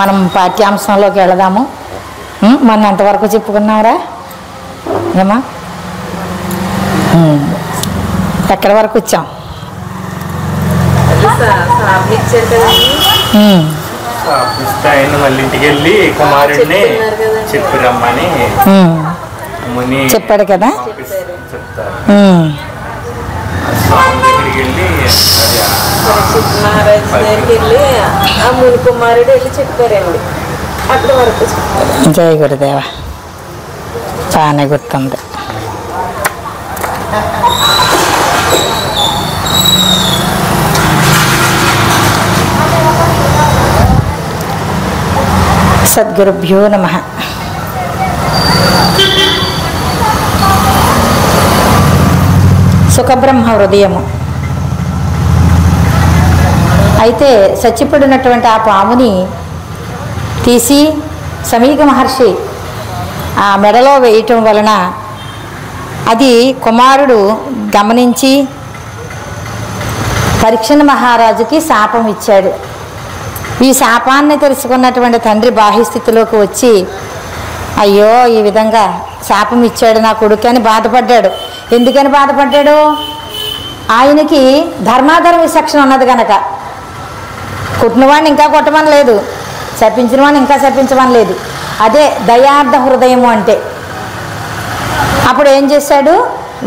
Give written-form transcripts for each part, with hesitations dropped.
మనం పాఠ్యాంశంలోకి వెళదాము. మొన్న ఎంతవరకు చెప్పుకున్నావురా ఏమా? ఎక్కడి వరకు వచ్చాం? మళ్ళీ ఇంటికి వెళ్ళి కుమారుడిని చెప్పి రమ్మని చెప్పాడు కదా. కుమారుడు వెళ్ళి చెప్పారండి. అక్కడ వరకు జయ గురుదేవా. బాగానే గుర్తుంది. సద్గురుభ్యో నమః. సుఖబ్రహ్మ హృదయము. అయితే చచ్చిపడినటువంటి ఆ పాముని తీసి సమీక మహర్షి ఆ మెడలో వేయటం వలన అది కుమారుడు గమనించి పరీక్షణ మహారాజుకి శాపం ఇచ్చాడు. ఈ శాపాన్ని తెలుసుకున్నటువంటి తండ్రి బాహ్యస్థితిలోకి వచ్చి అయ్యో ఈ విధంగా శాపం ఇచ్చాడు నా కొడుకు అని బాధపడ్డాడు. ఎందుకని బాధపడ్డాడు? ఆయనకి ధర్మాధర్మ విచక్షణ ఉన్నది కనుక. కొట్టినవాడిని ఇంకా కొట్టమని లేదు, శపించిన వాడిని ఇంకా శపించమని లేదు. అదే దయార్థ హృదయము అంటే. అప్పుడు ఏం చేశాడు?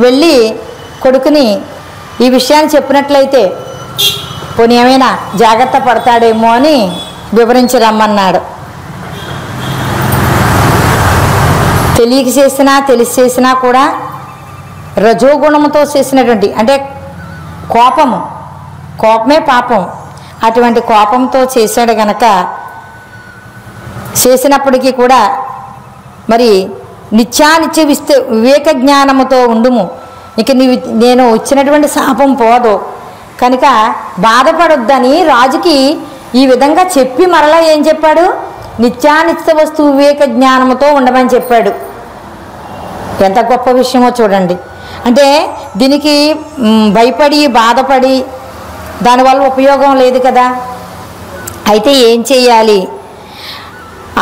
వెళ్ళి కొడుకుని ఈ విషయాన్ని చెప్పినట్లయితే పోనీ ఏమైనా జాగ్రత్త పడతాడేమో అని వివరించి రమ్మన్నాడు. తెలియక చేసినా తెలిసి చేసినా కూడా రజోగుణముతో చేసినటువంటి అంటే కోపమే పాపం. అటువంటి కోపంతో చేశాడు గనక చేసినప్పటికీ కూడా మరి నిత్యానిత్య వివేక జ్ఞానముతో ఉండుము, ఇక నేను వచ్చినటువంటి శాపం పోదు కనుక బాధపడొద్దని రాజుకి ఈ విధంగా చెప్పి మరలా ఏం చెప్పాడు? నిత్యానిత్య వస్తు వివేక జ్ఞానముతో ఉండమని చెప్పాడు. ఎంత గొప్ప విషయమో చూడండి. అంటే దీనికి భయపడి బాధపడి దానివల్ల ఉపయోగం లేదు కదా. అయితే ఏం చెయ్యాలి?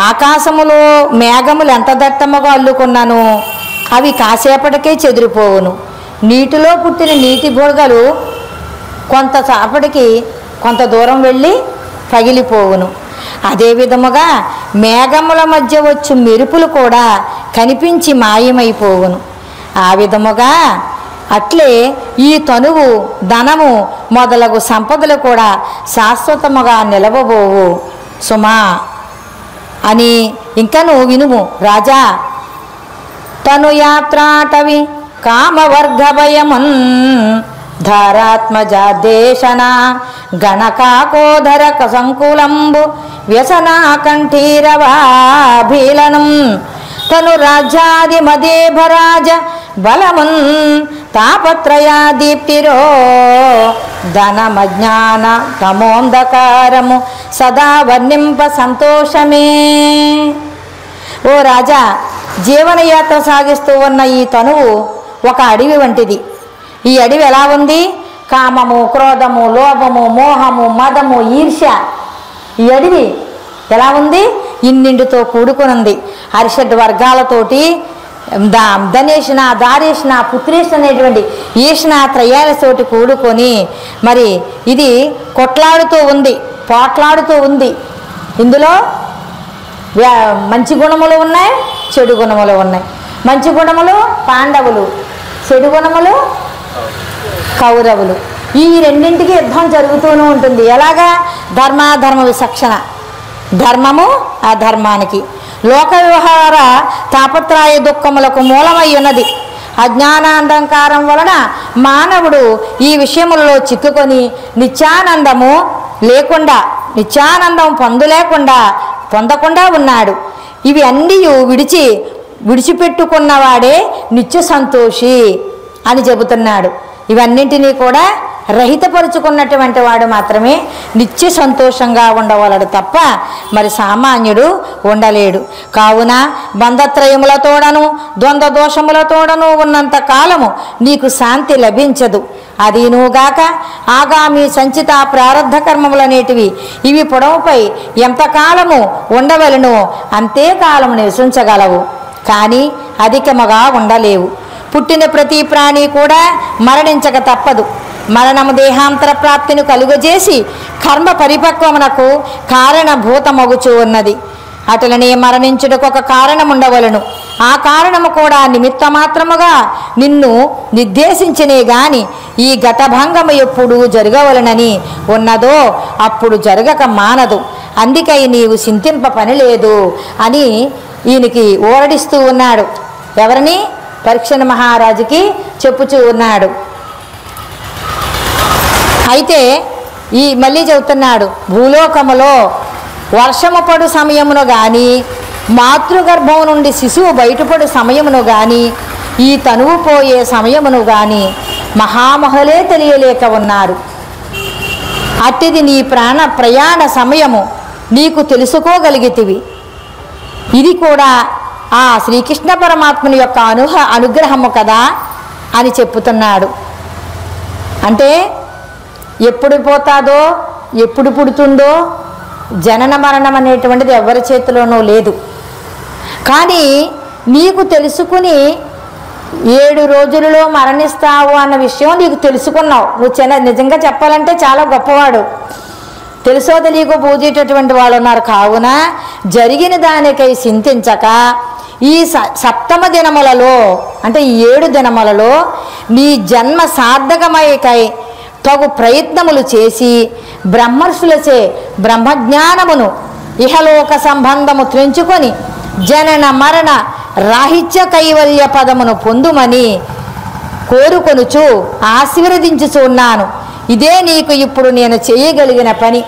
ఆకాశములో మేఘములు ఎంత దట్టముగా అల్లుకున్నాను అవి కాసేపటికే చెదిరిపోవును. నీటిలో పుట్టిన నీటి బుడగలు కొంతసేపటికి కొంత దూరం వెళ్ళి పగిలిపోవును. అదే విధముగా మేఘముల మధ్య వచ్చు మెరుపులు కూడా కనిపించి మాయమైపోవును. ఆ విధముగా అట్లే ఈ తనువు ధనము మొదలగు సంపదలు కూడా శాశ్వతముగా నిలవబోవు సుమా అని ఇంకను వినుము రాజా. తను యాత్రాటవి కామవర్గ భయమున్ ధారాత్మజాదేశన గణకాకోధర సంకులంబు వ్యసనా కంఠీరవాభీలనం తను రాజ్యాది మదేభరాజ బలమున్ తాపత్రయా దీప్తిరో ధనమజ్ఞాన తమోంధకారము సదా వర్ణింప సంతోషమే. ఓ రాజా, జీవనయాత్ర సాగిస్తూ ఉన్న ఈ తనువు ఒక అడవి వంటిది. ఈ అడవి ఎలా ఉంది? కామము, క్రోధము, లోభము, మోహము, మదము, ఈర్ష్య. ఈ అడవి ఎలా ఉంది? ఇన్నింటితో కూడుకునుంది. హరిషడ్ వర్గాలతోటి ధనేషణ, దారేషణ, పుత్రేషణ అనేటువంటి ఈషణ త్రయాలతోటి కూడుకొని మరి ఇది కొట్లాడుతూ ఉంది, పోట్లాడుతూ ఉంది. ఇందులో మంచి గుణములు ఉన్నాయి, చెడు గుణములు ఉన్నాయి. మంచి గుణములు పాండవులు, చెడు గుణములు కౌరవులు. ఈ రెండింటికి యుద్ధం జరుగుతూనే ఉంటుంది. ఎలాగా? ధర్మాధర్మ విచక్షణ. ధర్మము అధర్మానికి, లోక వ్యవహార తాపత్రయ దుఃఖములకు మూలమై ఉన్నది. అజ్ఞానాంధకారం వలన మానవుడు ఈ విషయములలో చిక్కుకొని నిత్యానందము లేకుండా, నిత్యానందం పొందకుండా ఉన్నాడు. ఇవి అన్నీ విడిచిపెట్టుకున్నవాడే నిత్య సంతోషి అని చెబుతున్నాడు. ఇవన్నింటినీ కూడా రహితపరుచుకున్నటువంటి వాడు మాత్రమే నిత్య సంతోషంగా ఉండవలడు తప్ప మరి సామాన్యుడు ఉండలేడు. కావున బంధత్రయములతోడను ద్వంద్వ దోషములతోడను ఉన్నంత కాలము నీకు శాంతి లభించదు. అదీనుగాక ఆగామి సంచిత ప్రారబ్ధ కర్మములనేటివి ఇవి పొడవుపై ఎంతకాలము ఉండవలనో అంతే కాలము నివసించగలవు, కానీ అధికముగా ఉండలేవు. పుట్టిన ప్రతి ప్రాణి కూడా మరణించక తప్పదు. మరణము దేహాంతర ప్రాప్తిని కలుగజేసి కర్మ పరిపక్వమునకు కారణభూతమగుచూ ఉన్నది. అటులనే మరణించుటకు ఒక కారణం ఉండవలను. ఆ కారణము కూడా నిమిత్త మాత్రముగా నిన్ను నిర్దేశించినే గాని ఈ గతభంగము ఎప్పుడు జరగవలనని ఉన్నదో అప్పుడు జరగక మానదు. అందుకై నీవు చింతింప పని లేదు అని ఈయనకి ఓరడిస్తూ ఉన్నాడు. ఎవరిని? పరీక్షణ మహారాజుకి చెప్పుచూ ఉన్నాడు. అయితే మళ్ళీ చెబుతున్నాడు, భూలోకములో వర్షము పడు సమయమును కానీ మాతృగర్భం నుండి శిశువు బయటపడు సమయమును కానీ ఈ తనువు పోయే సమయమును కానీ మహామహులే తెలియలేక ఉన్నారు. అట్టిది నీ ప్రయాణ సమయము నీకు తెలుసుకోగలిగితివి. ఇది కూడా ఆ శ్రీకృష్ణ పరమాత్మని యొక్క అనుగ్రహము కదా అని చెప్పుతున్నాడు. అంటే ఎప్పుడు పోతాదో ఎప్పుడు పుడుతుందో జనన మరణం అనేటువంటిది ఎవరి చేతిలోనూ లేదు. కానీ నీకు తెలుసుకుని 7 రోజులలో మరణిస్తావు అన్న విషయం నీకు తెలుసుకున్నావు. నువ్వు నిజంగా చెప్పాలంటే చాలా గొప్పవాడు. తెలుసో తెలియకో పూజేటటువంటి వాళ్ళు ఉన్నారు. కావున జరిగిన దానికై చింతించక ఈ సప్తమ దినములలో అంటే ఈ 7 దినములలో నీ జన్మ సార్థకమైకై తగు ప్రయత్నములు చేసి బ్రహ్మర్షులచే బ్రహ్మజ్ఞానమును ఇహలోక సంబంధము త్రెంచుకొని జనన మరణ రాహిత్య కైవల్య పదమును పొందుమని కోరుకొనుచు ఆశీర్వదించుచున్నాను. ఇదే నీకు ఇప్పుడు నేను చేయగలిగిన పని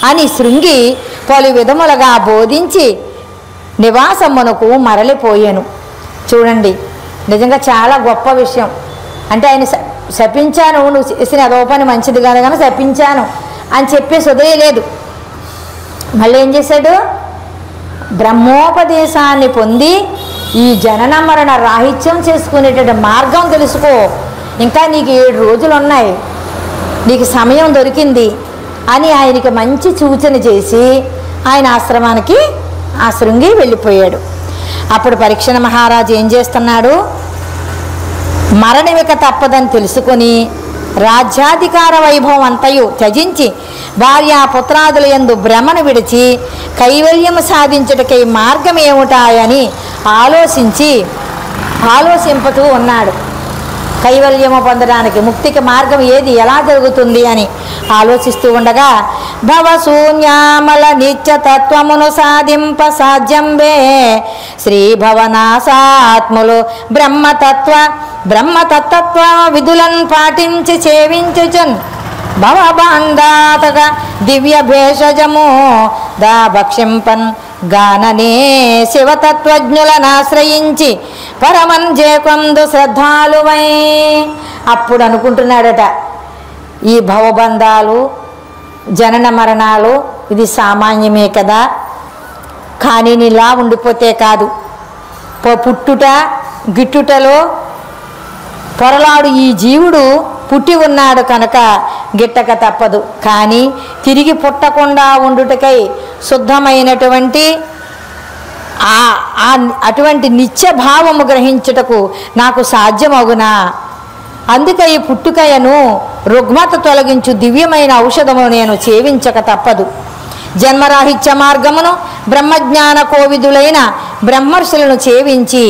అని శృంగి పలు విధములుగా బోధించి నివాసమునకు మరలిపోయాను. చూడండి, నిజంగా చాలా గొప్ప విషయం. అంటే ఆయన శపించాను, నువ్వు చేసిన అదో పని మంచిది కాదు కానీ శపించాను అని చెప్పేసి వదిలేదు. మళ్ళీ ఏం చేశాడు? బ్రహ్మోపదేశాన్ని పొంది ఈ జనన మరణ రాహిత్యం చేసుకునేటువంటి మార్గం తెలుసుకో. ఇంకా నీకు 7 రోజులు ఉన్నాయి, నీకు సమయం దొరికింది అని ఆయనకి మంచి సూచన చేసి ఆయన ఆశ్రమానికి ఆ శృంగి వెళ్ళిపోయాడు. అప్పుడు పరీక్షణ మహారాజు ఏం చేస్తున్నాడు? మరణమిక తప్పదని తెలుసుకొని రాజ్యాధికార వైభవం అంతయు త్యజించి భార్యాపుత్రాదుల యందు భ్రమను విడిచి కైవల్యము సాధించుటకై మార్గం ఏమిటాయని ఆలోచింపుతూ ఉన్నాడు. కైవల్యము పొందడానికి ముక్తికి మార్గం ఏది, ఎలా జరుగుతుంది అని ఆలోచిస్తూ ఉండగా భవశూన్యామల నిత్యతత్వమును సాధింప సాధ్యంబే శ్రీభవనాసాత్ములు బ్రహ్మతత్వ విధులను పాటించి సేవించుచున్ భవబాంధాతగా దివ్య భేషజము దా భక్షింపన్ గాననే శివతత్వజ్ఞులనాశ్రయించి పరమన్ జేకొందు శ్రద్ధాలువై. అప్పుడు అనుకుంటున్నాడట, ఈ భవబంధాలు జనన మరణాలు ఇది సామాన్యమే కదా, కానీ నీలా ఉండిపోతే కాదు. పుట్టుట గిట్టుటలో పొరలాడు ఈ జీవుడు పుట్టి ఉన్నాడు కనుక గిట్టక తప్పదు. కానీ తిరిగి పుట్టకుండా ఉండుటకై శుద్ధమైనటువంటి అటువంటి నిత్య భావము గ్రహించుటకు నాకు సాధ్యమగునా? అందుకే ఈ పుట్టుకయను రుగ్మత తొలగించు దివ్యమైన ఔషధము నేను సేవించక తప్పదు. జన్మరాహిత్య మార్గమును బ్రహ్మజ్ఞాన కోవిదులైన బ్రహ్మర్షులను సేవించి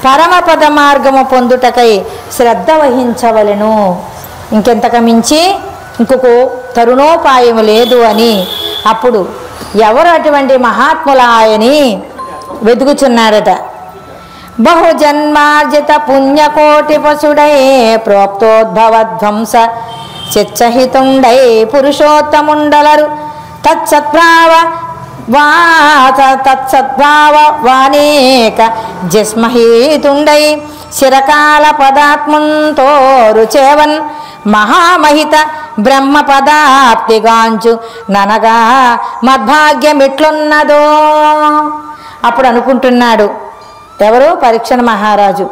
పరమపద మార్గము పొందుటకై శ్రద్ధ వహించవలెను. ఇంకెంతకు మించి ఇంకొక తరుణోపాయము లేదు అని అప్పుడు ఎవరు అటువంటి మహాత్ములాయని వెతుకుచున్నారట. బహుజన్మార్జిత పుణ్యకోటి పశుడై ప్రోక్తోద్భవధ్వంస చిచ్చహితుండై పురుషోత్తముండలరు తత్సద్భావ వానేక జస్మహీతుండై శిరకాల పదాత్మంతో రుచేవన్ మహామహిత బ్రహ్మ పదాప్తిగాంచు ననగా మద్భాగ్యమిట్లున్నదో. అప్పుడు అనుకుంటున్నాడు ఎవరు? పరీక్షణ మహారాజు.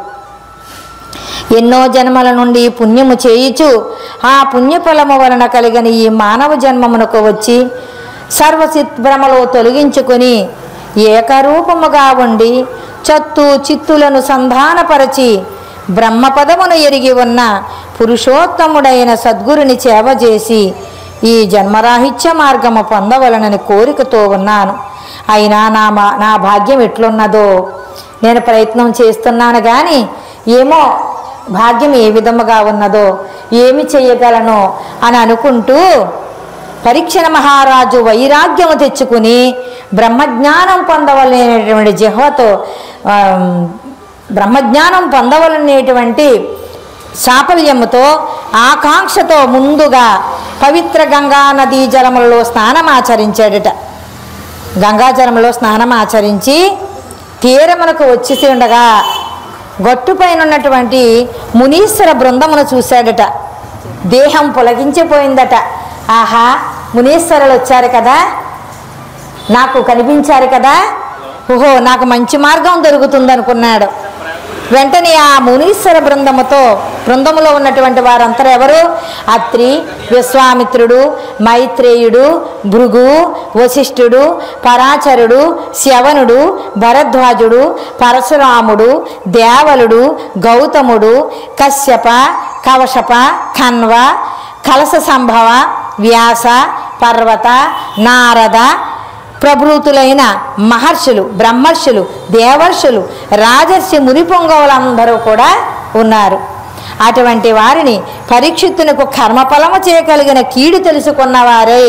ఎన్నో జన్మల నుండి పుణ్యము చేయుచు ఆ పుణ్యఫలము వలన కలిగిన ఈ మానవ జన్మమునకు వచ్చి సర్వసిద్భ్రమలో తొలగించుకొని ఏకరూపముగా ఉండి చత్తు చిత్తులను సంధానపరచి బ్రహ్మపదమును ఎరిగి ఉన్న పురుషోత్తముడైన సద్గురుని సేవ చేసి ఈ జన్మరాహిత్య మార్గము పొందవలనని కోరికతో ఉన్నాను. అయినా నా భాగ్యం ఎట్లున్నదో నేను ప్రయత్నం చేస్తున్నాను కానీ ఏమో భాగ్యం ఏ విధముగా ఉన్నదో ఏమి చెయ్యగలను అని అనుకుంటూ పరీక్షణ మహారాజు వైరాగ్యము తెచ్చుకుని బ్రహ్మజ్ఞానం పొందవలనేటువంటి జిహ్వతో బ్రహ్మజ్ఞానం పొందవలనేటువంటి సాఫల్యముతో ఆకాంక్షతో ముందుగా పవిత్ర గంగా నదీ జలములలో స్నానమాచరించాడట. గంగాజలంలో స్నానమాచరించి తీరమునకు వచ్చి ఉండగా గట్టుపైన ఉన్నటువంటి మునీశ్వర బృందమును చూశాడట. దేహం పులకించిపోయిందట. ఆహా, మునీశ్వరులు వచ్చారు కదా, నాకు కనిపించారు కదా, ఓహో నాకు మంచి మార్గం దొరుకుతుంది అనుకున్నాడు. వెంటనే ఆ మునీశ్వర బృందములో ఉన్నటువంటి వారంతా ఎవరు? అత్రి, విశ్వామిత్రుడు, మైత్రేయుడు, భృగు, వశిష్ఠుడు, పరాచరుడు, శవనుడు, భరద్వాజుడు, పరశురాముడు, దేవలుడు, గౌతముడు, కశ్యప, కవశప, కన్వ, కలశ సంభవ, వ్యాస, పర్వత, నారద ప్రభృతులైన మహర్షులు, బ్రహ్మర్షులు, దేవర్షులు, రాజర్షి మునిపొంగవులందరూ కూడా ఉన్నారు. అటువంటి వారిని పరీక్షిత్తునకు కర్మఫలము చేయగలిగిన కీడు తెలుసుకున్నవారే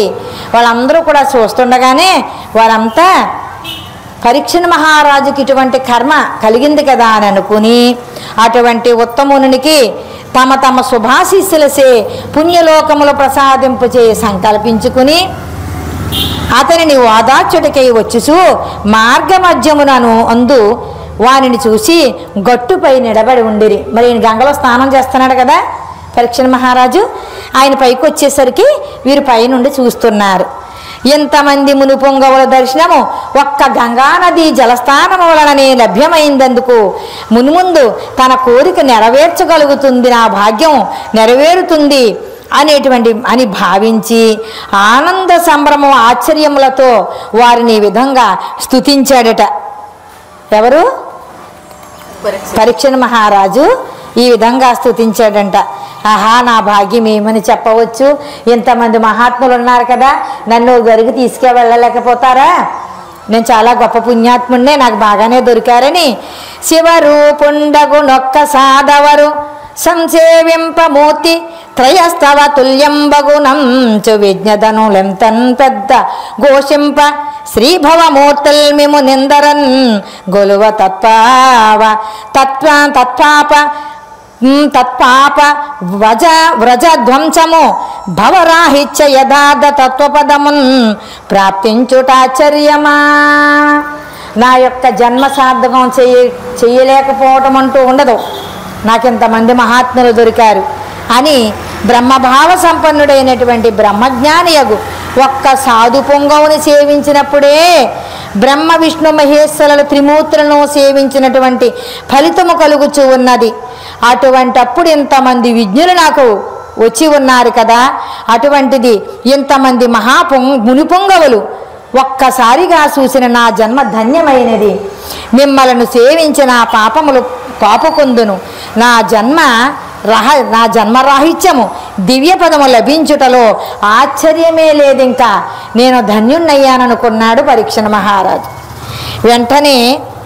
వాళ్ళందరూ కూడా చూస్తుండగానే వారంతా పరీక్షణ మహారాజుకి ఇటువంటి కర్మ కలిగింది కదా అని అనుకుని అటువంటి ఉత్తమునికి తమ తమ శుభాశీస్సులసే పుణ్యలోకములు ప్రసాదింపు చేయ సంకల్పించుకుని అతనిని ఓదార్చుటకై వచ్చుచు మార్గ మధ్యమునను అందు వారిని చూసి గట్టుపై నిలబడి ఉండిరి. మరి ఈయన గంగలో స్నానం చేస్తున్నాడు కదా పరీక్షణ మహారాజు, ఆయన పైకి వచ్చేసరికి వీరు పైనుండి చూస్తున్నారు. ఎంతమంది మునుపొంగవుల దర్శనము ఒక్క గంగానది జలస్థానము వలననే లభ్యమైందందుకు మున్ముందు తన కోరిక నెరవేర్చగలుగుతుంది, నా భాగ్యం నెరవేరుతుంది అని భావించి ఆనంద సంభ్రమం ఆశ్చర్యములతో వారిని ఈ విధంగా స్తుతించాడట. ఎవరు? పరీక్షణ మహారాజు ఈ విధంగా స్తుతించాడంట. ఆహా, నా భాగ్యం ఏమని చెప్పవచ్చు, ఇంతమంది మహాత్ములు ఉన్నారు కదా, నన్ను గరికి తీసుకువెళ్ళలేకపోతారా? నేను చాలా గొప్ప పుణ్యాత్ముడినే, నాకు బాగానే దొరికారని శివరూపుండగు నొక్క సాధవరు సంసేవింపమూర్తి త్రయస్తవ తుల్యంబగునంచు విజ్ఞధనులెంతన్ పెద్ద ఘోషింప శ్రీభవమూర్తుల్ మిము నిందరన్ గొలువ తత్పాప వ్రజధ్వంసము భవరాహిత్య యథార్థ తత్వపదమున్ ప్రాప్తించుటాశ్చర్యమా. నా యొక్క జన్మ సార్థకం చెయ్యలేకపోవటం అంటూ ఉండదు, నాకింతమంది మహాత్ములు దొరికారు అని బ్రహ్మభావ సంపన్నుడైనటువంటి బ్రహ్మజ్ఞానియగు ఒక్క సాధు పొంగవుని సేవించినప్పుడే బ్రహ్మ విష్ణు మహేశ్వరుల త్రిమూర్తులను సేవించినటువంటి ఫలితము కలుగుచూ ఉన్నది. అటువంటప్పుడు ఇంతమంది విజ్ఞులు నాకు వచ్చి ఉన్నారు కదా, అటువంటిది ఇంతమంది మునిపొంగవులు ఒక్కసారిగా చూసిన నా జన్మ ధన్యమైనది. మిమ్మలను సేవించిన పాపములు పాపకొందును. నా జన్మరాహిత్యము దివ్య పదము లభించుటలో ఆశ్చర్యమే లేదింకా, నేను ధన్యుణ్ణయ్యాననుకున్నాడు పరీక్షణ మహారాజు. వెంటనే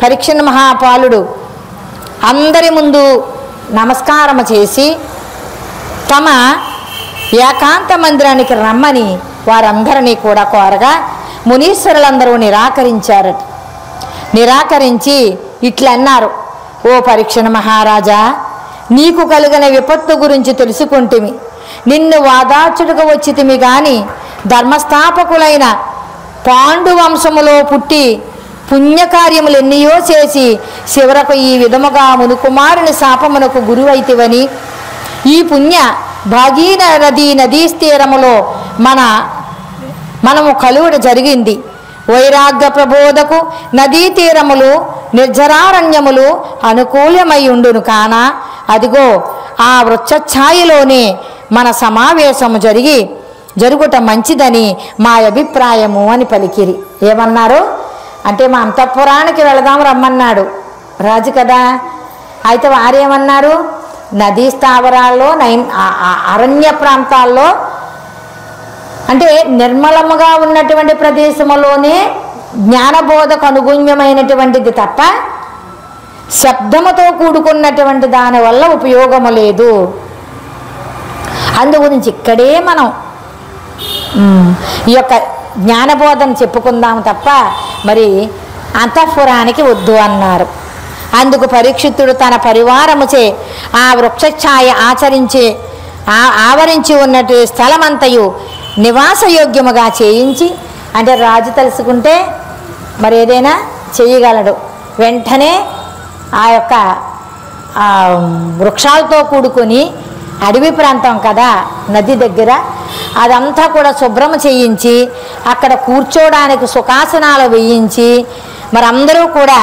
పరీక్షణ మహాపాలుడు అందరి ముందు నమస్కారం చేసి తమ ఏకాంత మందిరానికి రమ్మని వారందరినీ కూడా కోరగా మునీశ్వరులందరూ నిరాకరించి ఇట్లన్నారు, ఓ పరీక్షణ మహారాజా, నీకు కలిగిన విపత్తు గురించి తెలుసుకుంటిమి, నిన్ను వాదార్చుటకు వచ్చితిమి గాని ధర్మస్థాపకులైన పాండు వంశములో పుట్టి పుణ్యకార్యములు ఎన్నియో చేసి చివరకు ఈ విధముగా మునుకుమారుని శాపమునకు గురువైతివని, ఈ పుణ్య భాగీరథి నదీస్తీరములో మనము కలువడ జరిగింది. వైరాగ్య ప్రబోధకు నదీ తీరములు నిర్జరారణ్యములు అనుకూలమై ఉండును కాన అదిగో ఆ వృక్షఛాయలోనే మన సమావేశము జరుగుట మంచిదని మా అభిప్రాయము అని పలికిరి. ఏమన్నారు అంటే మా అంతఃపురానికి వెళదాం రమ్మన్నాడు రాజు కదా. అయితే వారేమన్నారు, నదీ స్థావరాల్లో అరణ్య ప్రాంతాల్లో అంటే నిర్మలముగా ఉన్నటువంటి ప్రదేశములోనే జ్ఞానబోధకు అనుగుణ్యమైనటువంటిది తప్ప శబ్దముతో కూడుకున్నటువంటి దానివల్ల ఉపయోగము లేదు. అందు గురించి ఇక్కడే మనం ఈ యొక్క జ్ఞానబోధన చెప్పుకుందాం తప్ప మరి అంతఃపురానికి వద్దు అన్నారు. అందుకు పరీక్షితుడు తన పరివారముచే ఆ వృక్షఛాయ ఆవరించి ఉన్నట్టు స్థలమంతయు నివాసయోగ్యముగా చేయించి, అంటే రాజు తలుసుకుంటే మరి ఏదైనా చేయగలడు. వెంటనే ఆ యొక్క వృక్షాలతో కూడుకొని అడవి ప్రాంతం కదా నది దగ్గర, అదంతా కూడా శుభ్రం చేయించి అక్కడ కూర్చోడానికి సుఖాసనాలు వేయించి మరి అందరూ కూడా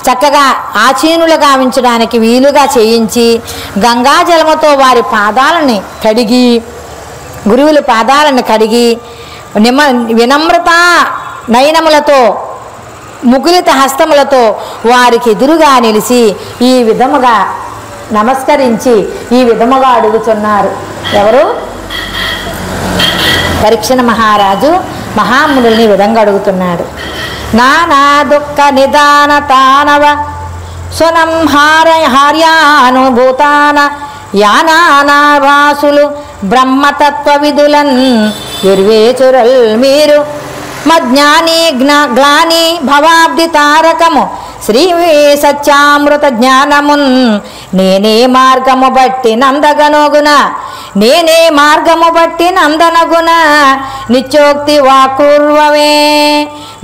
చక్కగా ఆచీనులు గావించడానికి వీలుగా చేయించి గంగాజలముతో వారి పాదాలని కడిగి, గురువుల పాదాలను కడిగి వినమ్రత నయనములతో ముకులిత హస్తములతో వారికి ఎదురుగా నిలిచి ఈ విధముగా నమస్కరించి ఈ విధముగా అడుగుతున్నారు. ఎవరు? పరీక్షణ మహారాజు మహామునుల్ని విధంగా అడుగుతున్నాడు. నానా దుఃఖ నిదాన తానవ స్వనంహార్యానుభూతాన యానానాభాసులు బ్రహ్మతత్వ విధులన్ యుర్వేచురల్ మీరు మజ్ఞాని గ్లాని భవాబ్ది తారకము శ్రీ సత్యామృత జ్ఞానమున్ నేనే మార్గము బట్టి నందగనోగున నేనే మార్గము బట్టి నందనగున నిత్యోక్తి వాక్రూర్వవే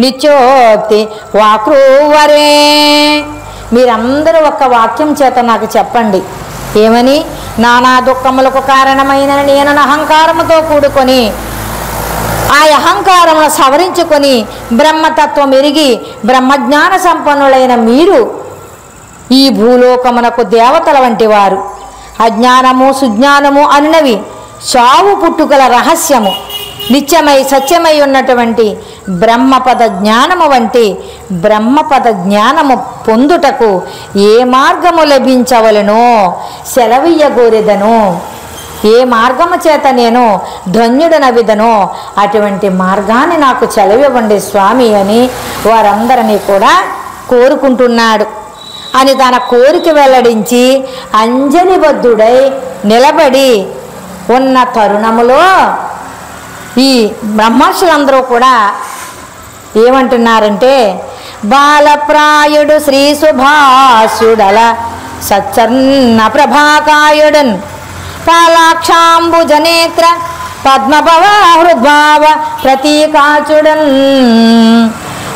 నిత్యోక్తి వాక్రూవరే. మీరందరూ ఒక్క వాక్యం చేత నాకు చెప్పండి. ఏమని? నానా దుఃఖములకు కారణమైన నేను అహంకారముతో కూడుకొని ఆ అహంకారమును సవరించుకొని బ్రహ్మతత్వం ఎరిగి బ్రహ్మజ్ఞాన సంపన్నులైన మీరు ఈ భూలోకమునకు దేవతల వంటి వారు. అజ్ఞానము సుజ్ఞానము అనునవి చావు పుట్టుకల రహస్యము నిత్యమై సత్యమై ఉన్నటువంటి బ్రహ్మపద జ్ఞానము వంటి బ్రహ్మపద జ్ఞానము పొందుటకు ఏ మార్గము లభించవలనో సెలవీయగోరెదను. ఏ మార్గము చేత నేను ధన్యుడనవిదనో అటువంటి మార్గాన్ని నాకు సెలవివ్వండి స్వామి అని వారందరినీ కూడా కోరుకుంటున్నాడు అని తన కోరిక వెల్లడించి అంజలిబద్ధుడై నిలబడి ఉన్న తరుణములో ఈ బ్రహ్మర్షులందరూ కూడా ఏమంటున్నారంటే, బాలప్రాయుడు శ్రీ సుభాష్యుడల సచ్చర్ణ ప్రభాకాయుడన్ పాలాక్షాంబుజనేత్ర పద్మభవ హృద్భావ ప్రతీకాచుడన్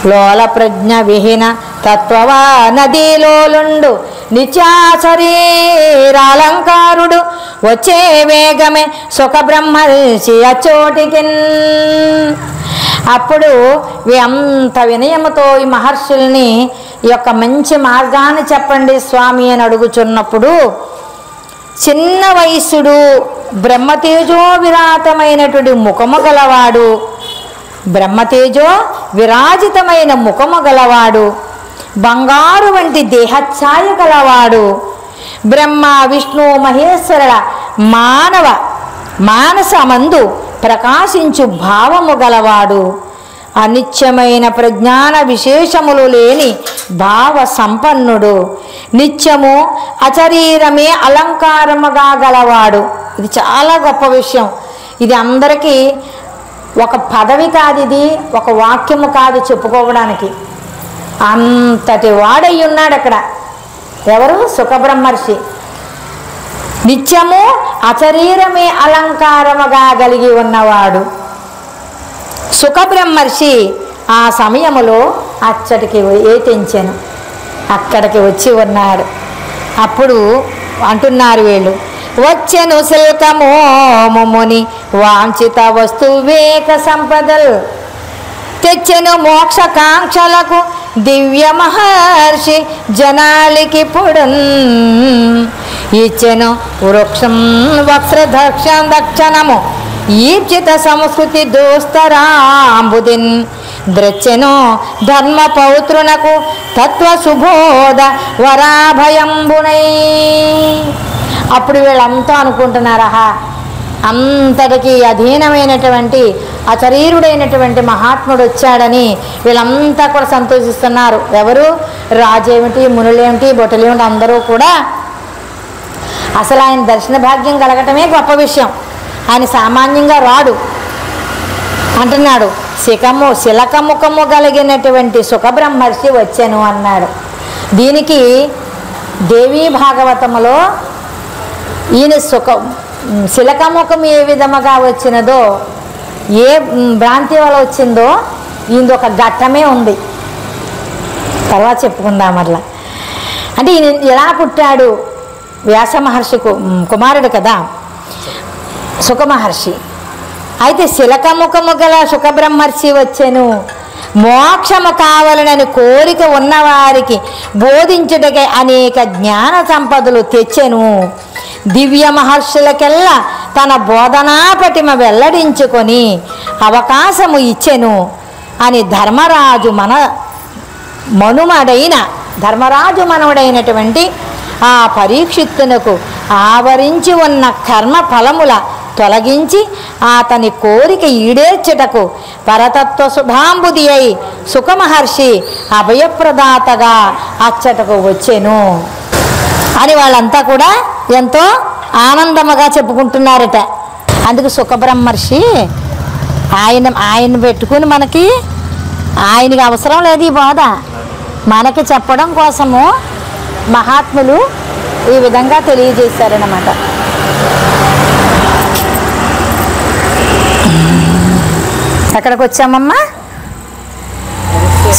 లోల ప్రజ్ఞ విహీన తత్వవా నదీలోలుండు నిత్యాశరీరాలంకారుడు వచ్చే వేగమే సుఖ బ్రహ్మర్షి అచోటికిన్. అప్పుడు అంత వినయముతో ఈ మహర్షుల్ని ఈ యొక్క మంచి మార్గాన్ని చెప్పండి స్వామి అని అడుగుచున్నప్పుడు చిన్న వయస్సుడు బ్రహ్మతేజో విరాతమైనటువంటి ముఖము గలవాడు, బ్రహ్మతేజో విరాజితమైన ముఖము గలవాడు, బంగారు వంటి దేహఛాయ గలవాడు, బ్రహ్మ విష్ణు మహేశ్వరుల మానసమందు ప్రకాశించు భావము గలవాడు, అనిత్యమైన ప్రజ్ఞాన విశేషములు లేని భావ సంపన్నుడు, నిత్యము అశరీరమే అలంకారముగా గలవాడు. ఇది చాలా గొప్ప విషయం. ఇది అందరికీ ఒక పదవి కాదు, ఇది ఒక వాక్యము కాదు చెప్పుకోవడానికి. అంతటి వాడై ఉన్నాడు అక్కడ. ఎవరు? సుఖబ్రహ్మర్షి. నిత్యము అశరీరమే అలంకారముగా కలిగి ఉన్నవాడు సుఖబ్రహ్మర్షి. ఆ సమయములో అచ్చటికి ఏతించెను, అక్కడికి వచ్చి ఉన్నాడు. అప్పుడు అంటున్నారు వీళ్ళు, వచ్చెను శిల్కమోముని వాంఛిత వస్తువేక సంపదల్ తెచ్చెను మోక్షకాంక్షలకు దివ్య మహర్షి జనాలికి పుడన్ ఇచ్చెను వృక్షం దక్షిణము ఈప్చిత సంస్కృతి దోస్తరాంబుదిన్ ద్రచ్చెను ధర్మ పౌత్రునకు తత్వ సుబోధ వరాభయంబునై. అప్పుడు వీళ్ళంతా అనుకుంటున్నారా, అంతటికి అధీనమైనటువంటి అశరీరుడైనటువంటి మహాత్ముడు వచ్చాడని వీళ్ళంతా కూడా సంతోషిస్తున్నారు. ఎవరు? రాజేమిటి, మునులేమిటి, బొటలేమిటి, అందరూ కూడా అసలు ఆయన దర్శన భాగ్యం కలగటమే గొప్ప విషయం. ఆయన సామాన్యంగా రాడు అంటున్నాడు. శిలకముఖము కలిగినటువంటి సుఖబ్రహ్మర్షి వచ్చాను అన్నాడు. దీనికి దేవీ భాగవతములో ఈయన శిలకముఖం ఏ విధముగా వచ్చినదో, ఏ భ్రాంతి వల్ల వచ్చిందో ఈయన ఒక ఘట్టమే ఉంది. తర్వాత చెప్పుకుందాం అట్లా. అంటే ఈయన ఎలా పుట్టాడు? వ్యాస మహర్షి కుమారుడు కదా సుఖమహర్షి. అయితే శిలకముఖము గల సుఖబ్రహ్మర్షి వచ్చెను. మోక్షము కావాలనని కోరిక ఉన్నవారికి బోధించుటకై అనేక జ్ఞాన సంపదలు తెచ్చెను. దివ్య మహర్షులకెల్లా తన బోధనా పటిమ వెల్లడించుకొని అవకాశము ఇచ్చెను అని ధర్మరాజు మనవడైనటువంటి ఆ పరీక్షిత్తునకు ఆవరించి ఉన్న కర్మ ఫలముల తొలగించి అతని కోరిక ఈడేర్చుటకు పరతత్వ సుధాంబుది అయి సుఖమహర్షి అభయప్రదాతగా అచ్చటకు వచ్చెను అని వాళ్ళంతా కూడా ఎంతో ఆనందముగా చెప్పుకుంటున్నారట. అందుకు సుఖబ్రహ్మర్షి ఆయన పెట్టుకుని మనకి ఆయనకి అవసరం లేదు ఈ బోధ, మనకి చెప్పడం కోసము మహాత్ములు ఈ విధంగా తెలియజేశారన్నమాట. ఎక్కడికి వచ్చామమ్మా?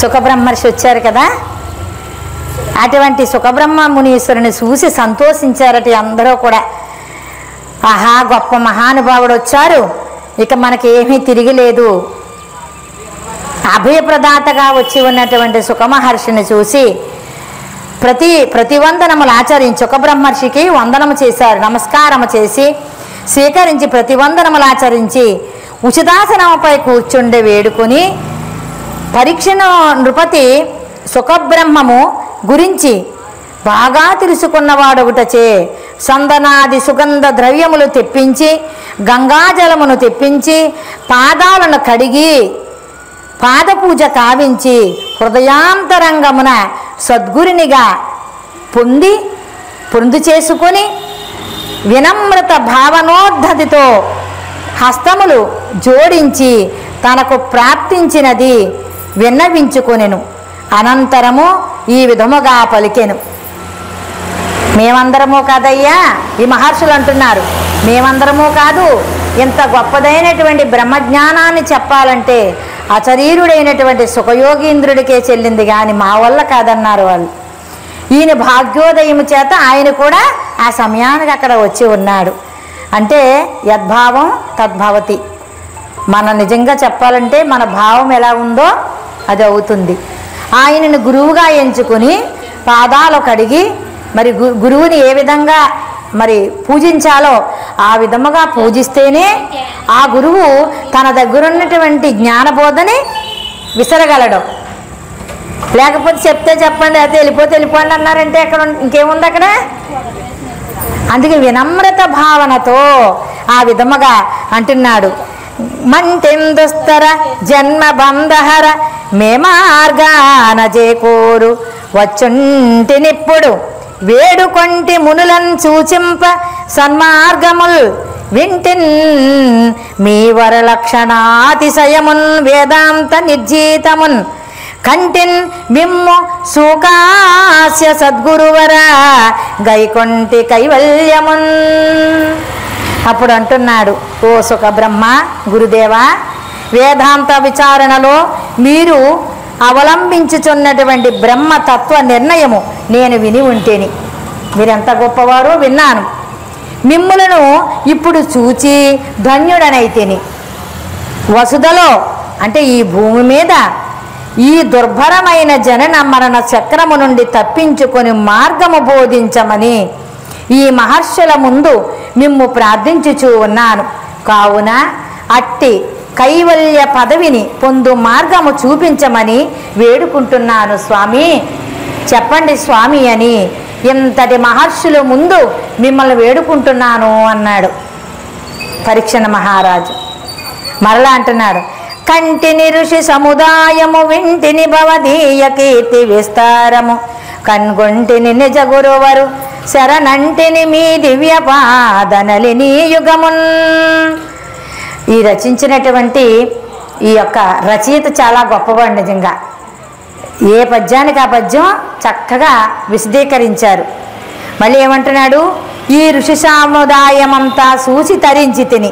సుఖబ్రహ్మర్షి వచ్చారు కదా. అటువంటి సుఖబ్రహ్మ మునీశ్వరుని చూసి సంతోషించారట అందరూ కూడా. ఆహా, గొప్ప మహానుభావుడు వచ్చారు, ఇక మనకి ఏమీ తిరిగిలేదు. అభయప్రదాతగా వచ్చి ఉన్నటువంటి సుఖమహర్షిని చూసి ప్రతివందనములు ఆచరించి సుఖబ్రహ్మర్షికి వందనము చేశారు. నమస్కారము చేసి స్వీకరించి ప్రతివందనములు ఆచరించి ఉచితాసనముపై కూర్చుండి వేడుకొని పరీక్షను నృపతి సుఖబ్రహ్మము గురించి బాగా తెలుసుకున్నవాడొకటచే సందనాది సుగంధ ద్రవ్యములు తెప్పించి గంగాజలమును తెప్పించి పాదాలను కడిగి పాదపూజ కావించి హృదయాంతరంగమున సద్గురునిగా పొందు చేసుకొని వినమ్రత భావనోద్ధతితో హస్తములు జోడించి తనకు ప్రాప్తించినది విన్నవించుకొనెను. అనంతరము ఈ విధముగా పలికెను. మేమందరము కాదయ్యా, ఈ మహర్షులు అంటున్నారు, మేమందరము కాదు, ఇంత గొప్పదైనటువంటి బ్రహ్మజ్ఞానాన్ని చెప్పాలంటే అశరీరుడైనటువంటి సుఖయోగీంద్రుడికే చెల్లింది కానీ మా వల్ల కాదన్నారు వాళ్ళు. ఈయన భాగ్యోదయము చేత ఆయన కూడా ఆ సమయానికి అక్కడ వచ్చి ఉన్నాడు. అంటే యద్భావం తద్భవతి. మన నిజంగా చెప్పాలంటే మన భావం ఎలా ఉందో అది అవుతుంది. ఆయనను గురువుగా ఎంచుకొని పాదాలు కడిగి మరి గురువుని ఏ విధంగా మరి పూజించాలో ఆ విధముగా పూజిస్తేనే ఆ గురువు తన దగ్గరున్నటువంటి జ్ఞానబోధని విసరగలడు. లేకపోతే చెప్తే చెప్పండి, అయితే వెళ్ళిపోండి అన్నారంటే అక్కడ ఇంకేముంది అక్కడ? అందుకే వినమ్రత భావనతో ఆ విధముగా అంటున్నాడు. మంటెందుస్తర జన్మ బంధహర మే మార్గాన చేకూరు వచ్చుంటినిప్పుడు వేడుకొంటి మునులను సూచింప సన్మార్గముల్ వింటిన్ మీ వరలక్షణాతిశయమున్ వేదాంత నిర్జీతమున్ కంటిన్ మిమ్ము సుకాస్య సద్గురువర గైకొంటి కైవల్యమున్. అప్పుడు అంటున్నాడు, ఓ సుఖబ్రహ్మ గురుదేవా, వేదాంత విచారణలో మీరు అవలంబించుచున్నటువంటి బ్రహ్మతత్వ నిర్ణయము నేను విని ఉంటేని, మీరెంత గొప్పవారో విన్నాను. మిమ్ములను ఇప్పుడు చూచి ధన్యుడనైతేని. వసుధలో అంటే ఈ భూమి మీద ఈ దుర్భరమైన జనన మరణ చక్రము నుండి తప్పించుకొని మార్గము బోధించమని ఈ మహర్షుల ముందు మిమ్ము ప్రార్థించుచూ ఉన్నాను. కావున అట్టి కైవల్య పదవిని పొందు మార్గము చూపించమని వేడుకుంటున్నాను స్వామి. చెప్పండి స్వామి అని ఇంతటి మహర్షుల ముందు మిమ్మల్ని వేడుకుంటున్నాను అన్నాడు పరీక్షణ మహారాజు. మరలా అంటున్నాడు, కంటిని ఋషి సముదాయము వింటిని భవదీయ కీర్తి విస్తారము కన్గొంటిని నిజ గురువరు శరణంటిని మీ దివ్య పాదనలిని యుగమున్. ఈ రచించినటువంటి ఈ యొక్క రచయిత చాలా గొప్పవాడు నిజంగా. ఏ పద్యానికి ఆ పద్యం చక్కగా విశదీకరించారు. మళ్ళీ ఏమంటున్నాడు, ఈ ఋషి సముదాయమంతా చూసి తరించి తిని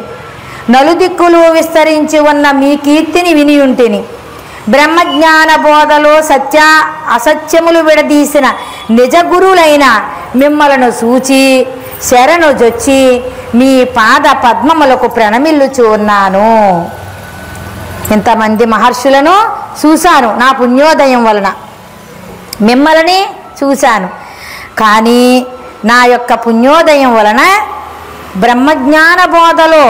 నలుదిక్కులు విస్తరించి ఉన్న మీ కీర్తిని వినియుంటిని. బ్రహ్మజ్ఞాన బోధలో సత్య అసత్యములు విడదీసిన నిజ గురువులైన మిమ్మలను సూచి శరణు జొచ్చి మీ పాద పద్మములకు ప్రణమిల్లుచూ ఉన్నాను. ఇంతమంది మహర్షులను చూశాను నా పుణ్యోదయం వలన, మిమ్మల్ని చూశాను. కానీ నా యొక్క పుణ్యోదయం వలన బ్రహ్మజ్ఞాన బోధలో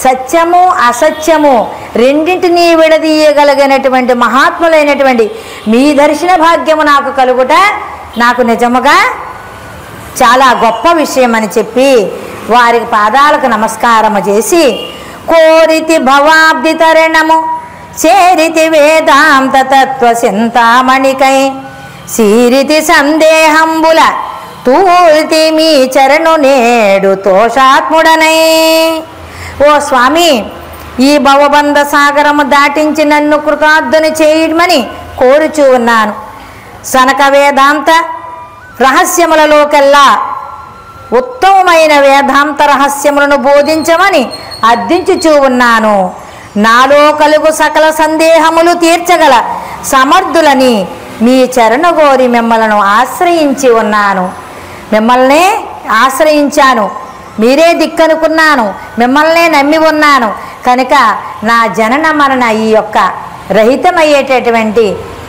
సత్యము అసత్యము రెండింటినీ విడదీయగలిగినటువంటి మహాత్ములైనటువంటి మీ దర్శన భాగ్యము నాకు కలుగుట నాకు నిజముగా చాలా గొప్ప విషయం అని చెప్పి వారికి పాదాలకు నమస్కారము చేసి, కోరితి భవాబ్ది తరణము చేరితి వేదాంత తత్వ చింతామణికై సీరితి సందేహంబుల తూల్తి మీ చరణు నేడు తోషాత్ముడనై. ఓ స్వామి, ఈ భవబంధ సాగరము దాటించి నన్ను కృతార్థుని చేయమని కోరుచూ ఉన్నాను. సనక వేదాంత రహస్యములలోకెల్లా ఉత్తమమైన వేదాంత రహస్యములను బోధించమని అర్థించుచూ ఉన్నాను. నాలో కలుగు సకల సందేహములు తీర్చగల సమర్థులని మీ చరణు గోరి మిమ్మల్ని ఆశ్రయించి ఉన్నాను. మిమ్మల్నే ఆశ్రయించాను, మీరే దిక్కనుకున్నాను, మిమ్మల్నే నమ్మి ఉన్నాను కనుక నా జనన మరణ ఈ యొక్క రహితమయ్యేటటువంటి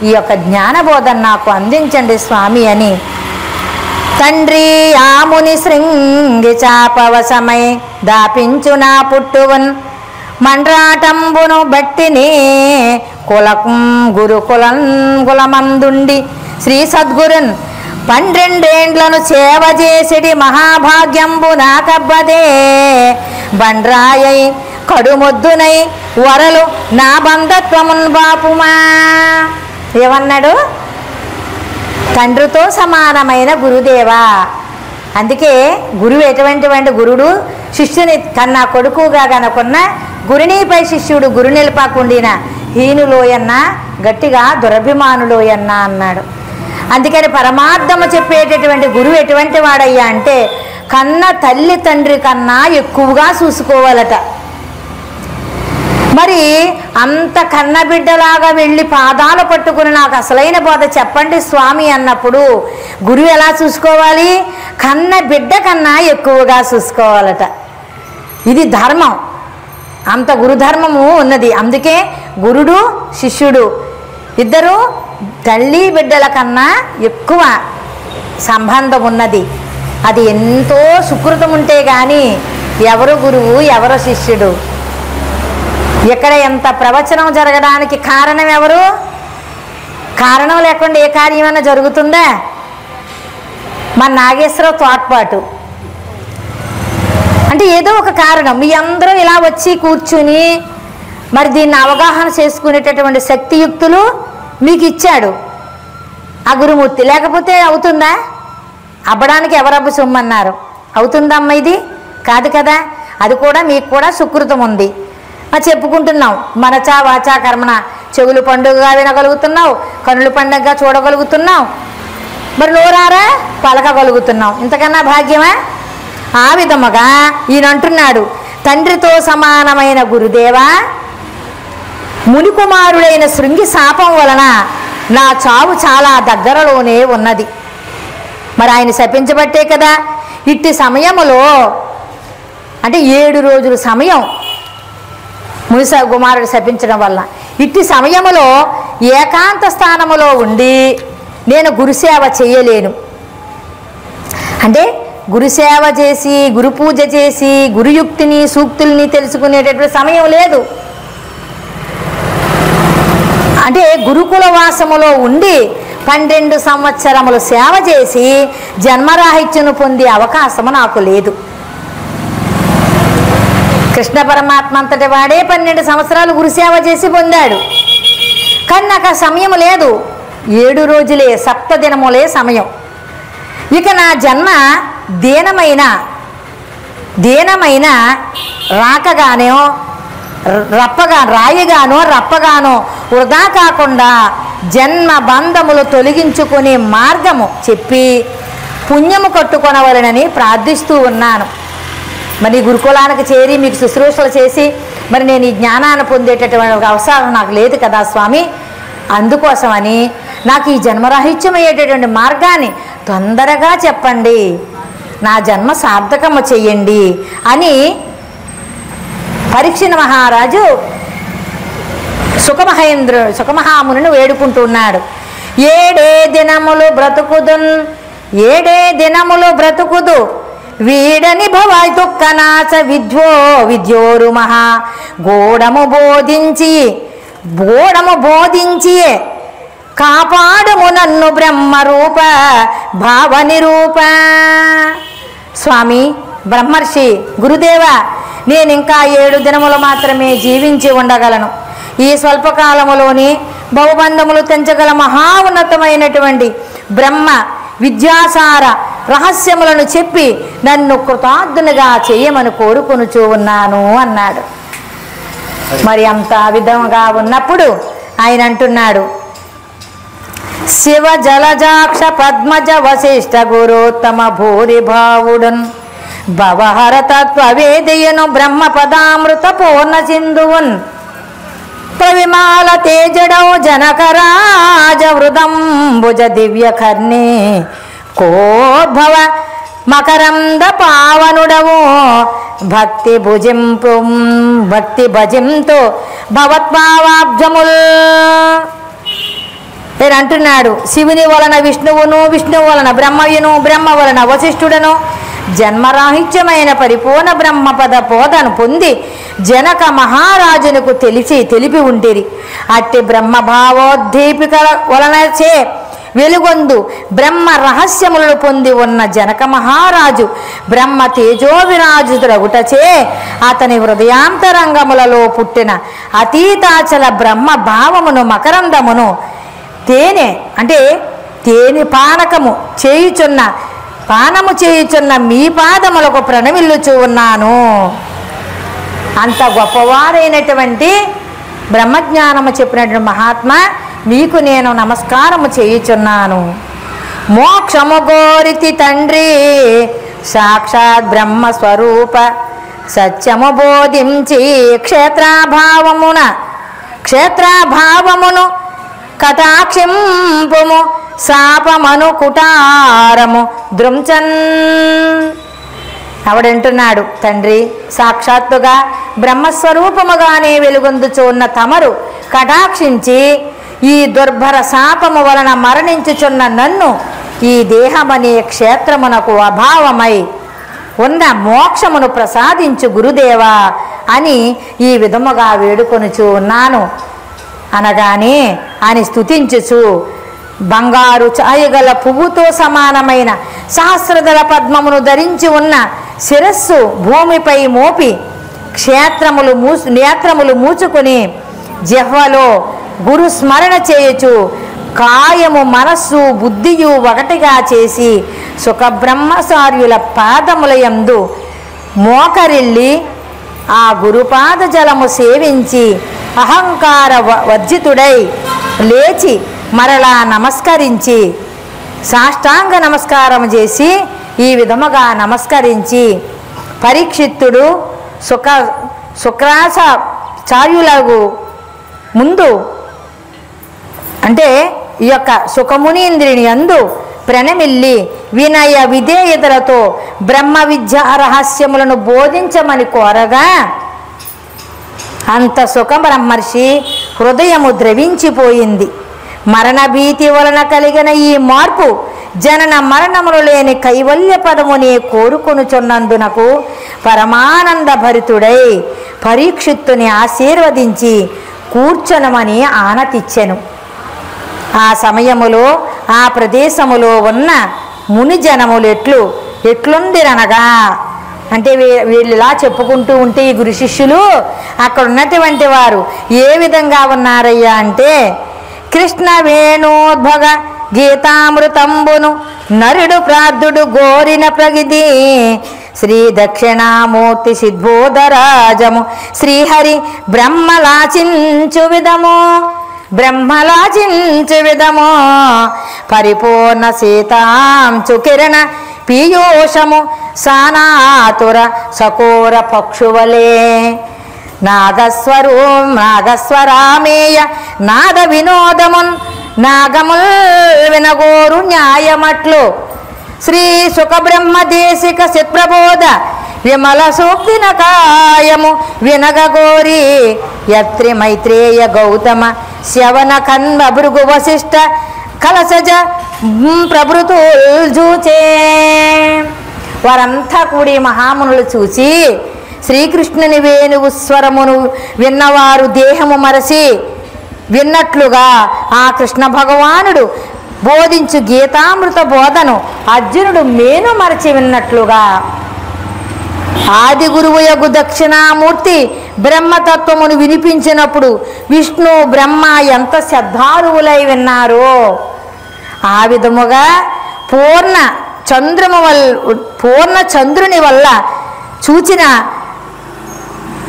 ఈ యొక్క జ్ఞానబోధన నాకు అందించండి స్వామి అని తండ్రి ఆముని శృంగి చాపవశమై దాపించు నా పుట్టువన్ మండ్రాటంబును బట్టినే కులమందుండి శ్రీ సద్గురున్ 12 ఏండ్లను సేవ చేసిడి మహాభాగ్యంబు నాకబ్బదే బండ్రాయై కడుమొద్దునై వరలు నా బంధత్వమున్ బాపుమా. ఏమన్నాడు? తండ్రితో సమానమైన గురుదేవా. అందుకే గురువు ఎటువంటి గురుడు శిష్యుని కన్నా కొడుకుగా కనుకున్న గురునిపై శిష్యుడు గురు నిలపకుండిన హీనులోయన్న గట్టిగా దురభిమానులోయన్న అన్నాడు. అందుకని పరమార్థము చెప్పేటటువంటి గురువు ఎటువంటి వాడయ్యా అంటే కన్న తల్లి తండ్రి కన్నా ఎక్కువగా చూసుకోవాలట. మరి అంత కన్నబిడ్డలాగా వెళ్ళి పాదాలు పట్టుకుని నాకు అసలైన బోధ చెప్పండి స్వామి అన్నప్పుడు గురువు ఎలా చూసుకోవాలి? కన్న బిడ్డ కన్నా ఎక్కువగా చూసుకోవాలట. ఇది ధర్మం, అంత గురుధర్మము ఉన్నది. అందుకే గురుడు శిష్యుడు ఇద్దరు తల్లి బిడ్డల కన్నా ఎక్కువ సంబంధం ఉన్నది. అది ఎంతో సుకృతం ఉంటే కానీ ఎవరు గురువు ఎవరు శిష్యుడు. ఇక్కడ ఎంత ప్రవచనం జరగడానికి కారణం ఎవరు? కారణం లేకుండా ఏ కార్యమైనా జరుగుతుందా? మన నాగేశ్వరరావు తోడ్పాటు అంటే ఏదో ఒక కారణం. మీ అందరూ ఇలా వచ్చి కూర్చుని మరి దీన్ని అవగాహన చేసుకునేటటువంటి శక్తియుక్తులు మీకు ఇచ్చాడు ఆ గురుమూర్తి. లేకపోతే అవుతుందా? అవ్వడానికి ఎవరబ్బు సొమ్మన్నారు? అవుతుందమ్మ ఇది? కాదు కదా. అది కూడా మీకు కూడా సుకృతం ఉంది. చెప్పుకుంటున్నాం మనచా వాచా కర్మణ. చెవులు పండుగగా వినగలుగుతున్నావు, కనులు పండుగగా చూడగలుగుతున్నావు, మరి నోరారా పలకగలుగుతున్నాం. ఇంతకన్నా భాగ్యమా? ఆ విధముగా ఈయనంటున్నాడు, తండ్రితో సమానమైన గురుదేవా, మునికుమారుడైన శృంగి శాపం వలన నా చావు చాలా దగ్గరలోనే ఉన్నది. మరి ఆయన శపించబట్టే కదా ఇట్టి సమయములో అంటే 7 రోజుల సమయం మునిస కుమారుడు శపించడం వల్ల ఇట్టి సమయములో ఏకాంత స్థానములో ఉండి నేను గురుసేవ చేయలేను. అంటే గురుసేవ చేసి గురు పూజ చేసి గురుయుక్తిని సూక్తుల్ని తెలుసుకునేటటువంటి సమయం లేదు. అంటే గురుకుల వాసములో ఉండి 12 సంవత్సరములు సేవ చేసి జన్మరాహిత్యను పొందే అవకాశము నాకు లేదు. కృష్ణ పరమాత్మ అంతటి వాడే 12 సంవత్సరాలు గురుసేవ చేసి పొందాడు. కానీ నాకు ఆ సమయం లేదు. 7 రోజులే, 7 దినములే సమయం. ఇక నా జన్మ దీనమైన రాకగానో రాయిగానో రప్పగానో వృధా కాకుండా జన్మ బంధములు తొలగించుకునే మార్గము చెప్పి పుణ్యము కట్టుకొనవలనని ప్రార్థిస్తూ ఉన్నాను. మరి గురుకులానికి చేరి మీకు శుశ్రూషలు చేసి మరి నేను ఈ జ్ఞానాన్ని పొందేటటువంటి అవసరం నాకు లేదు కదా స్వామి. అందుకోసమని నాకు ఈ జన్మరాహిత్యం అయ్యేటటువంటి మార్గాన్ని తొందరగా చెప్పండి, నా జన్మ సార్థకము చెయ్యండి అని పరీక్షణ మహారాజు సుఖమహాముని వేడుకుంటున్నాడు. 7 దినములు బ్రతుకుదు వీడని భవ దుఃఖనాశ విద్యోరు మహా గోడము బోధించి కాపాడుము నన్ను బ్రహ్మరూప భావనిరూప. స్వామి బ్రహ్మర్షి గురుదేవ, నేను ఇంకా 7 దినములు మాత్రమే జీవించి ఉండగలను. ఈ స్వల్పకాలములోని బహుబంధములు తెంచగల మహా ఉన్నతమైనటువంటి బ్రహ్మ విద్యాసార రహస్యములను చెప్పి నన్ను కృతార్థునిగా చేయమని కోరుకొనుచూ ఉన్నాను అన్నాడు. మరి అంత విధంగా ఉన్నప్పుడు ఆయన అంటున్నాడు, శివ జలజాక్ష పద్మజ వశిష్ఠ గురోత్తమ భూరి భావుడున్ భవహర తత్వవేదయను బ్రహ్మ పదామృత పూర్ణ సింధువున్ ప్రవిమాల తేజడౌ జనకరాజ వృదంబుజ దివ్య కర్ణి కోద్భవ మకరంద పావనుడవు భక్తి భజింతో భవత్పావాబ్జముల్. నేను అంటున్నాడు, శివుని వలన విష్ణువును, విష్ణువు వలన బ్రహ్మయును, బ్రహ్మ వలన వశిష్ఠుడను జన్మరాహిత్యమైన పరిపూర్ణ బ్రహ్మపద బోధను పొంది జనక మహారాజునకు తెలిపి ఉంటిరి. అట్టి బ్రహ్మభావోద్దీపిక వలనచే వెలుగొందు బ్రహ్మ రహస్యములను పొంది ఉన్న జనక మహారాజు బ్రహ్మ తేజోవిరాజుడగుటచే అతని హృదయాంతరంగములలో పుట్టిన అతీతాచల బ్రహ్మ భావమును మకరందమును తేనె పానము చేయుచున్న మీ పాదములకు ప్రణమిల్లుచూ ఉన్నాను. అంత గొప్పవారైనటువంటి బ్రహ్మజ్ఞానము చెప్పినటువంటి మహాత్మ మీకు నేను నమస్కారము చేయుచున్నాను. మోక్షము గోరితి తండ్రి సాక్షాత్ బ్రహ్మస్వరూప సత్యము బోధించి క్షేత్రాభావమును కటాక్షింపుము శాపమను కుటారము ద్రుంచన్. ఆవిడంటున్నాడు, తండ్రి సాక్షాత్తుగా బ్రహ్మస్వరూపముగానే వెలుగొందుచు ఉన్న తమరు కటాక్షించి ఈ దుర్భర శాపము వలన మరణించుచున్న నన్ను ఈ దేహమనే క్షేత్రమునకు అభావమై ఉన్న మోక్షమును ప్రసాదించు గురుదేవా అని ఈ విధముగా వేడుకొనుచు ఉన్నాను అనగానే అని స్తుతించుచు బంగారు ఛాయగల పువ్వుతో సమానమైన సహస్రదళ పద్మమును ధరించి ఉన్న శిరస్సు భూమిపై మోపి నేత్రములు మూచుకుని జిహ్వలో గురు స్మరణ చేయుచు కాయము మనస్సు బుద్ధియు ఒకటిగా చేసి సుఖబ్రహ్మచార్యుల పాదములయందు మోకరిల్లి ఆ గురుపాద జలము సేవించి అహంకార వర్జితుడై లేచి మరలా నమస్కరించి సాష్టాంగ నమస్కారం చేసి ఈ విధముగా నమస్కరించి పరీక్షిత్తుడు శుక్రాచార్యులకు ముందు అంటే ఈ యొక్క సుఖమునీంద్రిని యందు ప్రణమిల్లి వినయ విధేయతలతో బ్రహ్మ విద్యా రహస్యములను బోధించమని కోరగా అంత సుఖ బ్రహ్మర్షి హృదయము ద్రవించిపోయింది. మరణ భీతి వలన కలిగిన ఈ మార్పు జనన మరణములు లేని కైవల్య పదముని కోరుకొనుచున్నందునకు పరమానంద భరితుడై పరీక్షిత్తుని ఆశీర్వదించి కూర్చొనమని ఆనతిచ్చెను. ఆ సమయములో ఆ ప్రదేశములో ఉన్న ముని జనములు ఎట్లుందిరనగా, అంటే వీళ్ళు ఇలా చెప్పుకుంటూ ఉంటే ఈ గురు శిష్యులు అక్కడ ఉన్నటువంటి వారు ఏ విధంగా ఉన్నారయ్యా అంటే, కృష్ణ వేణోద్భగ గీతామృతంబును నరుడు ప్రార్థుడు గోరిన ప్రగిది శ్రీ దక్షిణామూర్తి సిద్ధోదరాజము శ్రీహరి బ్రహ్మలాచించు విధము పరిపూర్ణ సీతాంచు కిరణ పీయూషము సానాతుర సకోర పక్షువలే నాగస్వరామేయ నాద వినోదమున్ నాగముల్ వినగోరు న్యాయమట్లు శ్రీ సుఖబ్రహ్మదేశిక చిత్ప్రబోధ విమల సూక్తిన కాయము వినగోరి యత్రి మైత్రేయ గౌతమ శవన కన్వ భృగు వశిష్ట కలసజ ప్రభృతుల్జూచే. వారంతా కూడి మహామునులు చూచి శ్రీకృష్ణుని వేణువు స్వరమును విన్నవారు దేహము మరసి విన్నట్లుగా ఆ కృష్ణ భగవానుడు బోధించు గీతామృత బోధను అర్జునుడు మేను మరచి విన్నట్లుగా ఆది గురువుయగు దక్షిణామూర్తి బ్రహ్మతత్వమును వినిపించినప్పుడు విష్ణు బ్రహ్మ ఎంత శ్రద్ధారువులై విన్నారో ఆ విధముగా పూర్ణ చంద్రుని వల్ల చూచిన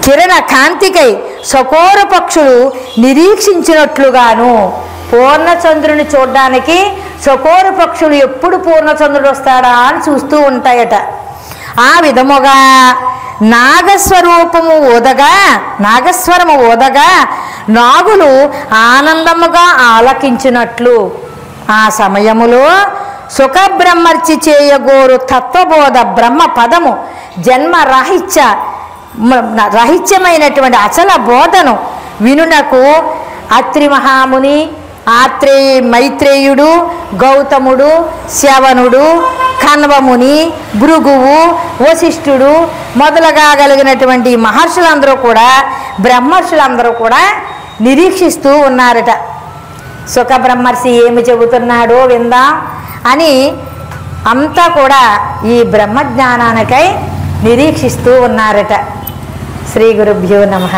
కిరణ కాంతికై సకోర పక్షులు నిరీక్షించినట్లుగాను, పూర్ణచంద్రుని చూడ్డానికి సకోర పక్షులు ఎప్పుడు పూర్ణచంద్రుడు వస్తాడా అని చూస్తూ ఉంటాయట. ఆ విధముగా నాగస్వరము ఓదగా నాగులు ఆనందముగా ఆలకించినట్లు ఆ సమయములో సుఖబ్రహ్మర్చి చేయగోరు తత్వబోధ బ్రహ్మ పదము జన్మ రహిత్యమైనటువంటి అచల బోధను వినునకు అత్రి మహాముని, మైత్రేయుడు, గౌతముడు, శవనుడు, కన్వముని, భృగువు, వశిష్ఠుడు మొదలుగా కలిగినటువంటి మహర్షులందరూ కూడా బ్రహ్మర్షులందరూ కూడా నిరీక్షిస్తూ ఉన్నారట. సుఖబ్రహ్మర్షి ఏమి చెబుతున్నాడో విందాం అని అంతా కూడా ఈ బ్రహ్మజ్ఞానానికై నిరీక్షిస్తూ ఉన్నారట. శ్రీ గురుభ్యో నమః.